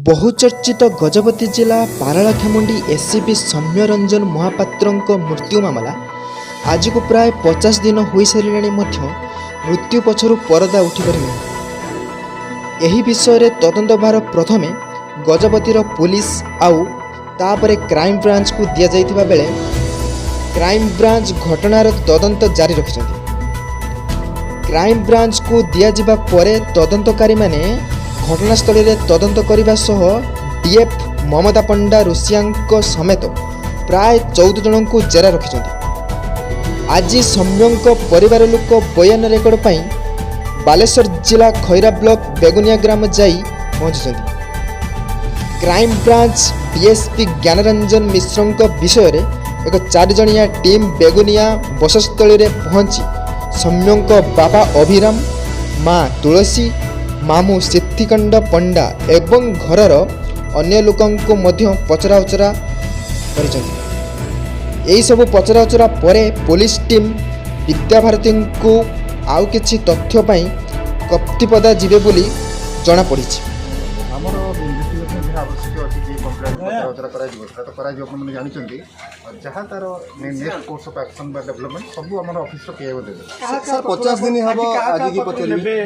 बहुचर्चित गजपति जिला पारलाखेमुंडी एससीपी सौम्य रंजन महापात्र मृत्यु मामला आज को प्राय 50 दिन हो सारे मृत्यु पछरु परदा उठिपर यही विषय तदंत भार प्रथमे गजपतिर पुलिस आउ तापरे क्राइम ब्रांच को दिया जाइथिबा बेले क्राइम ब्रांच घटनार तदंत जारी रखिछन्ति। क्राइम ब्रांच को दिया जिबा परे तदंतकारी माने घटनास्थल में तदंत करने सह डीएफ ममता पंडा ऋषिया समेत प्राय 14 जन को जेरा रखिछन्ति। आज सौम्यों परिवार लोक बयान रेकर्ड पाई बालेश्वर जिला खैरा ब्लॉक बेगुनिया ग्राम जाई पहुंचि। क्राइम ब्रांच डीएसपी ज्ञानरंजन मिश्र विषय रे एक 4 जणिया टीम बेगुनिया बसस्थल में पहुंची सौम्यों बाबा अभिराम माँ तुलसी मामू सिद्धिकंड पंडा एवं घरर अन्य लोकंको मध्य पचराउचरा करिसथि। एही सब पचराउचरा परे पुलिस टीम विद्याभारती को आउ किछि तथ्य पाई कप्तिपदा जिबे बोली जणा पड़िछि। हमर इन्वेस्टिगेशन जे आवश्यक अछि जे कंप्लेंट पचराउचरा करा जिवो सेटा तो करा जिवो अपन जानिछन्ती जहाँ तार नेक्स्ट कोर्स ऑफ एक्शन बा डेवलपमेंट सब हमर ऑफिस रो केबो देबे। सर 50 दिन हबो आज की पचरिबे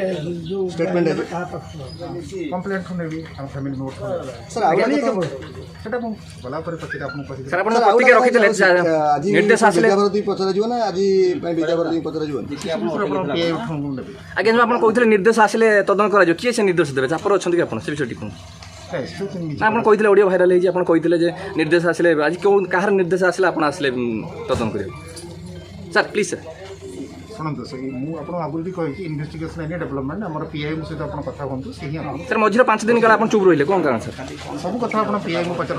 स्टेटमेंट है कंप्लेंट नेबी हम फैमिली नोट सर आगे सेटा बोला पर पछिरा आपन पछिरा सर आपण पत्रिका रखितले आज निर्देश आसले विद्याभारती पचरा जिवो ना आज विद्याभारती पचरा जिवो आपन पीआई उठन नेबी आगे जो आपण कहथिले निर्देश आसले तदन करा जो किए से निर्देश देबे चापर अछंती आपण से बिषय टिकु आपण कहथिले ऑडियो वायरल हे जे आपण कहथिले जे निर्देश आसले आज कोन काहर निर्देश आसले आपण आसले तदन करियो सर प्लीज सर शुणु सर मु आपन आगुल भी कहि इन्वेस्टिगेशन एनी डेवलपमेंट हमर पीआई सहित आपन कथा होंतु सही हम सर मझिर 5 दिन काल आपण चुप रहिले कोन कारण सर सब कथा आपन पीआई मु पचर